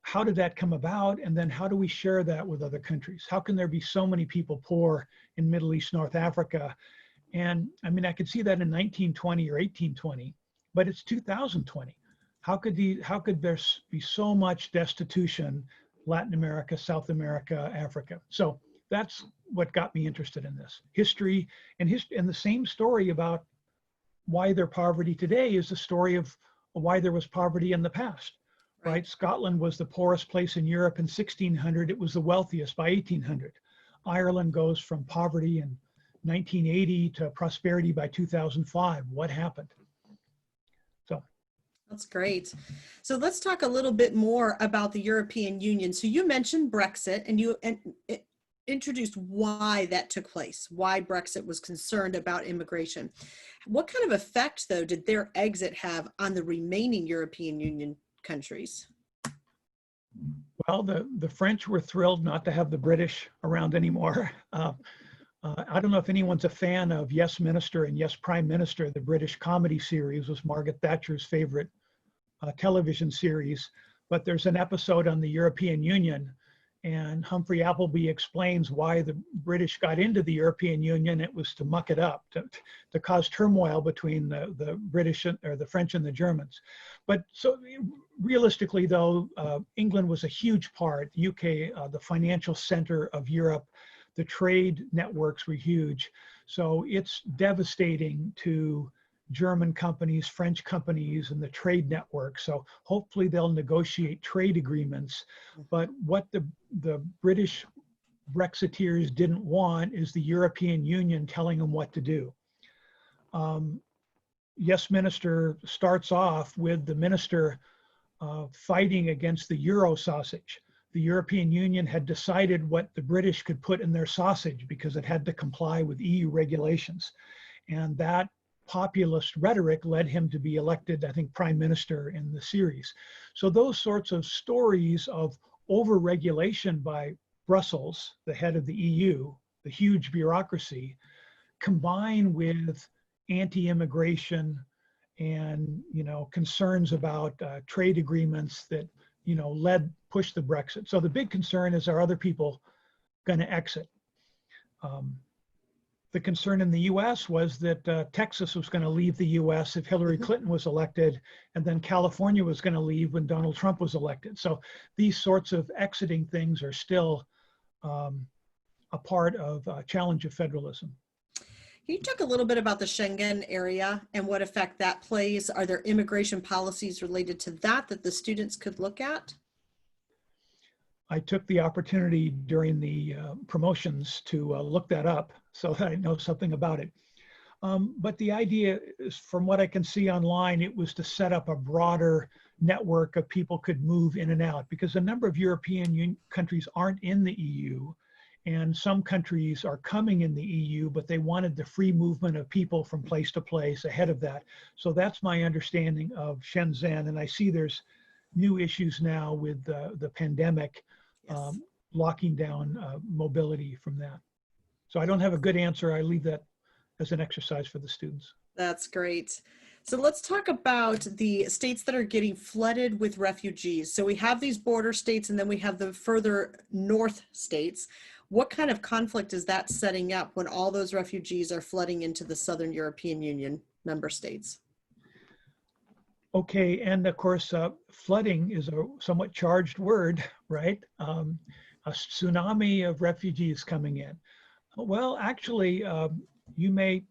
[SPEAKER 2] How did that come about? And then how do we share that with other countries? How can there be so many people poor in Middle East, North Africa? And I mean, I could see that in 1920 or 1820, but it's 2020. How could there be so much destitution, Latin America, South America, Africa? So that's what got me interested in this. History and the same story about why there's poverty today is the story of why there was poverty in the past. Right? Scotland was the poorest place in Europe in 1600. It was the wealthiest by 1800. Ireland goes from poverty in 1980 to prosperity by 2005. What happened? So
[SPEAKER 1] that's great. So let's talk a little bit more about the European Union. So you mentioned Brexit, and you introduced why that took place, why Brexit was concerned about immigration. What kind of effect, though, did their exit have on the remaining European Union countries?
[SPEAKER 2] Well, the French were thrilled not to have the British around anymore. I don't know if anyone's a fan of Yes Minister and Yes Prime Minister. The British comedy series was Margaret Thatcher's favorite television series, but there's an episode on the European Union, and Humphrey Appleby explains why the British got into the European Union. It was to muck it up, to cause turmoil between the British or the French and the Germans. But so realistically, though, England was a huge part. The UK, the financial center of Europe, the trade networks were huge. So it's devastating to German companies, French companies, and the trade network. So hopefully they'll negotiate trade agreements. But what the British Brexiteers didn't want is the European Union telling them what to do. Yes Minister starts off with the minister fighting against the Euro sausage. The European Union had decided what the British could put in their sausage because it had to comply with EU regulations. And that populist rhetoric led him to be elected, I think, prime minister in the series. So those sorts of stories of over-regulation by Brussels, the head of the EU, the huge bureaucracy, combined with anti-immigration and concerns about trade agreements that pushed the Brexit. So the big concern is, are other people going to exit? The concern in the US was that Texas was going to leave the US if Hillary Clinton was elected, and then California was going to leave when Donald Trump was elected. So these sorts of exiting things are still a part of a challenge of federalism.
[SPEAKER 1] Can you talk a little bit about the Schengen area and what effect that plays? Are there immigration policies related to that the students could look at?
[SPEAKER 2] I took the opportunity during the promotions to look that up so that I know something about it. But the idea is, from what I can see online, it was to set up a broader network of people could move in and out, because a number of European countries aren't in the EU, and some countries are coming in the EU, but they wanted the free movement of people from place to place ahead of that. So that's my understanding of Shenzhen, and I see there's new issues now with the pandemic.
[SPEAKER 1] Yes.
[SPEAKER 2] Locking down mobility from that. So I don't have a good answer. I leave that as an exercise for the students.
[SPEAKER 1] That's great. So let's talk about the states that are getting flooded with refugees. So we have these border states, and then we have the further north states. What kind of conflict is that setting up when all those refugees are flooding into the Southern European Union member states?
[SPEAKER 2] Okay, and of course, flooding is a somewhat charged word, right? A tsunami of refugees coming in. Well, actually,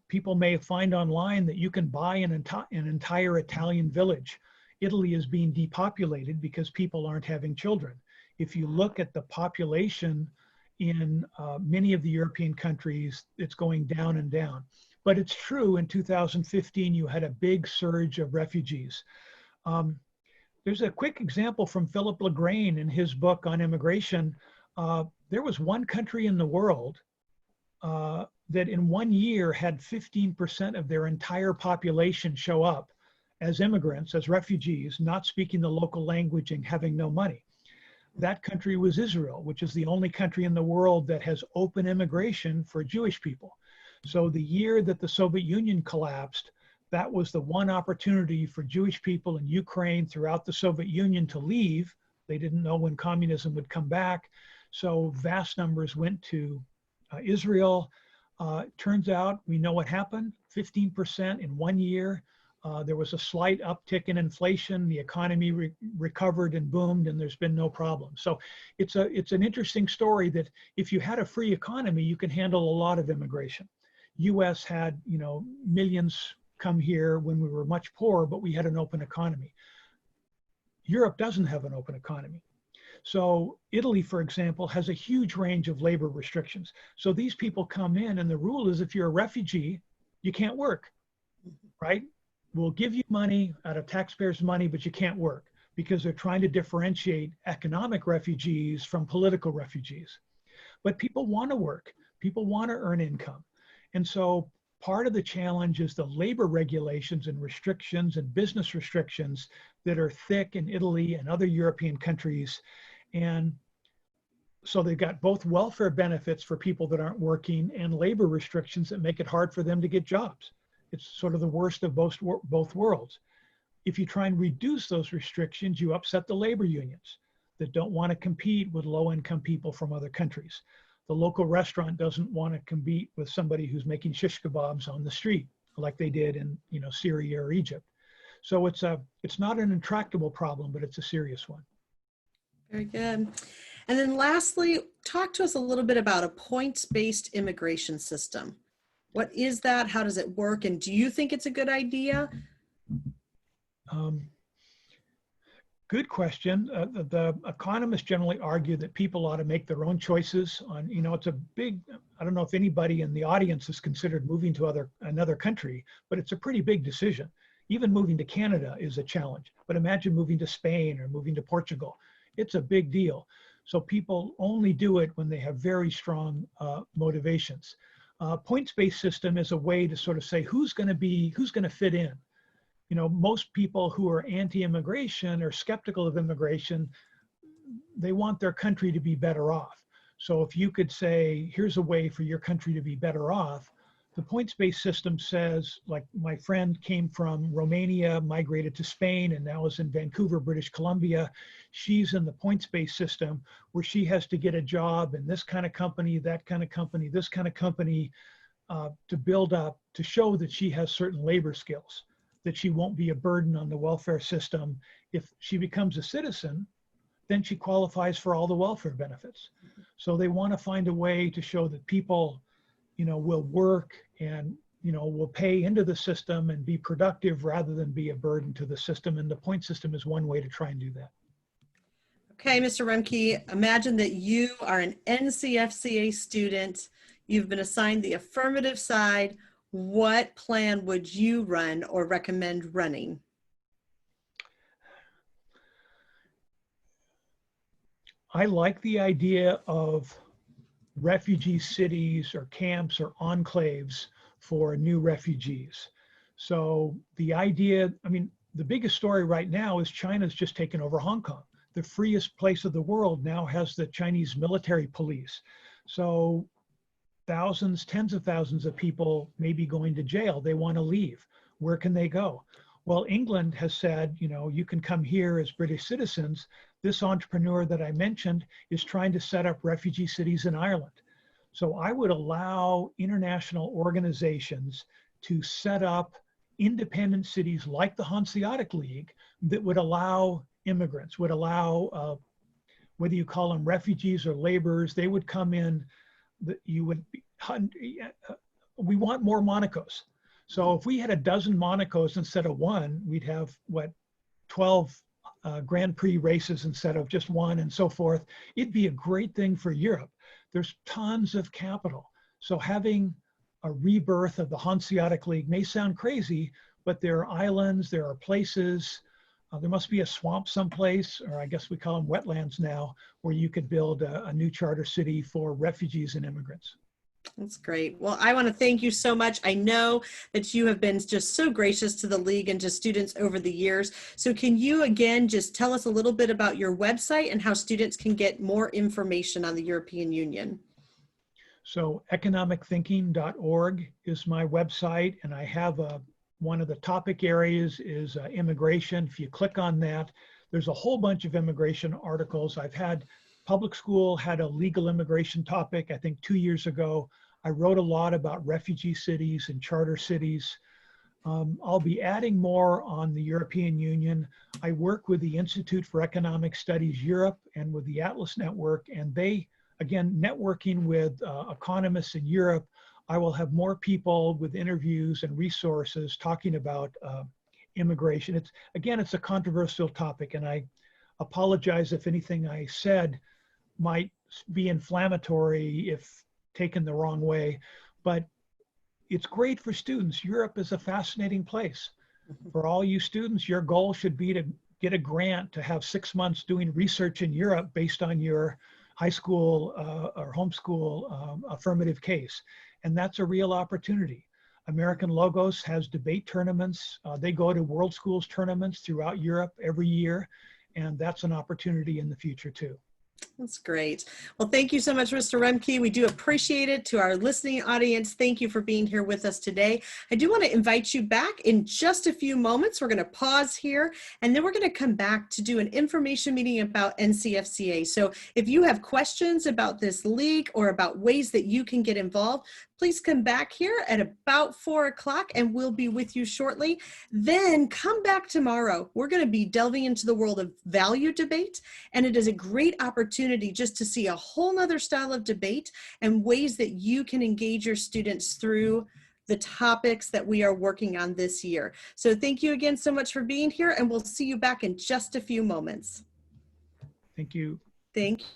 [SPEAKER 2] people may find online that you can buy an entire Italian village. Italy is being depopulated because people aren't having children. If you look at the population in many of the European countries, it's going down and down. But it's true, in 2015, you had a big surge of refugees. There's a quick example from Philip Legrain in his book on immigration. There was one country in the world that in 1 year had 15% of their entire population show up as immigrants, as refugees, not speaking the local language and having no money. That country was Israel, which is the only country in the world that has open immigration for Jewish people. So the year that the Soviet Union collapsed, that was the one opportunity for Jewish people in Ukraine, throughout the Soviet Union, to leave. They didn't know when communism would come back. So vast numbers went to Israel. Turns out we know what happened, 15% in 1 year. There was a slight uptick in inflation. The economy recovered and boomed, and there's been no problem. So it's an interesting story that if you had a free economy, you can handle a lot of immigration. US had, millions come here when we were much poorer, but we had an open economy. Europe doesn't have an open economy. So Italy, for example, has a huge range of labor restrictions. So these people come in, and the rule is, if you're a refugee, you can't work, right? We'll give you money out of taxpayers' money, but you can't work, because they're trying to differentiate economic refugees from political refugees. But people want to work. People want to earn income. And so part of the challenge is the labor regulations and restrictions and business restrictions that are thick in Italy and other European countries. And so they've got both welfare benefits for people that aren't working and labor restrictions that make it hard for them to get jobs. It's sort of the worst of both worlds. If you try and reduce those restrictions, you upset the labor unions that don't want to compete with low-income people from other countries. The local restaurant doesn't want to compete with somebody who's making shish kebabs on the street, like they did in Syria or Egypt. So it's not an intractable problem, but it's a serious one.
[SPEAKER 1] Very good. And then lastly, talk to us a little bit about a points-based immigration system. What is that? How does it work? And do you think it's a good idea?
[SPEAKER 2] Good question. The economists generally argue that people ought to make their own choices on, it's a big, I don't know if anybody in the audience has considered moving to another country, but it's a pretty big decision. Even moving to Canada is a challenge, but imagine moving to Spain or moving to Portugal. It's a big deal. So people only do it when they have very strong motivations. Points-based system is a way to sort of say who's going to fit in. You know, most people who are anti-immigration or skeptical of immigration, they want their country to be better off. So if you could say, here's a way for your country to be better off, the points-based system says, like my friend came from Romania, migrated to Spain, and now is in Vancouver, British Columbia. She's in the points-based system where she has to get a job in this kind of company, that kind of company, this kind of company, to build up, to show that she has certain labor skills, that she won't be a burden on the welfare system. If she becomes a citizen, then she qualifies for all the welfare benefits. So they want to find a way to show that people, you know, will work and, you know, will pay into the system and be productive rather than be a burden to the system. And the point system is one way to try and do that.
[SPEAKER 1] Okay, Mr. Rhemke, imagine that you are an NCFCA student. You've been assigned the affirmative side. What plan would you run or recommend running?
[SPEAKER 2] I like the idea of refugee cities or camps or enclaves for new refugees. So the idea, I mean, the biggest story right now is China's just taken over Hong Kong. The freest place of the world now has the Chinese military police. So thousands, tens of thousands of people may be going to jail. They want to leave. Where can they go? Well, England has said, you know, you can come here as British citizens. This entrepreneur that I mentioned is trying to set up refugee cities in Ireland. So I would allow international organizations to set up independent cities like the Hanseatic League that would allow immigrants, would allow, whether you call them refugees or laborers, they would come in, you would, we want more Monacos. So if we had a dozen Monacos instead of one, we'd have, what, 12 Grand Prix races instead of just one and so forth. It'd be a great thing for Europe. There's tons of capital. So having a rebirth of the Hanseatic League may sound crazy, but there are islands, there are places, there must be a swamp someplace, or I guess we call them wetlands now, where you could build a new charter city for refugees and immigrants.
[SPEAKER 1] That's great. Well, I want to thank you so much. I know that you have been just so gracious to the League and to students over the years. So can you again just tell us a little bit about your website and how students can get more information on the European Union?
[SPEAKER 2] So economicthinking.org is my website, and I have one of the topic areas is immigration. If you click on that, there's a whole bunch of immigration articles. I've had public school had a legal immigration topic, I think 2 years ago. I wrote a lot about refugee cities and charter cities. I'll be adding more on the European Union. I work with the Institute for Economic Studies Europe and with the Atlas Network, and they, again, networking with economists in Europe, I will have more people with interviews and resources talking about immigration. It's a controversial topic, and I apologize if anything I said might be inflammatory if taken the wrong way, but it's great for students. Europe is a fascinating place. For all you students, your goal should be to get a grant to have 6 months doing research in Europe based on your high school or homeschool affirmative case. And that's a real opportunity. American Logos has debate tournaments. They go to World Schools tournaments throughout Europe every year. And that's an opportunity in the future too.
[SPEAKER 1] That's great. Well, thank you so much, Mr. Rhemke. We do appreciate it. To our listening audience, thank you for being here with us today. I do want to invite you back in just a few moments. We're going to pause here, and then we're going to come back to do an information meeting about NCFCA. So if you have questions about this league or about ways that you can get involved, please come back here at about 4 o'clock and we'll be with you shortly. Then come back tomorrow. We're going to be delving into the world of value debate, and it is a great opportunity just to see a whole nother style of debate and ways that you can engage your students through the topics that we are working on this year. So thank you again so much for being here, and we'll see you back in just a few moments.
[SPEAKER 2] Thank you.
[SPEAKER 1] Thank you.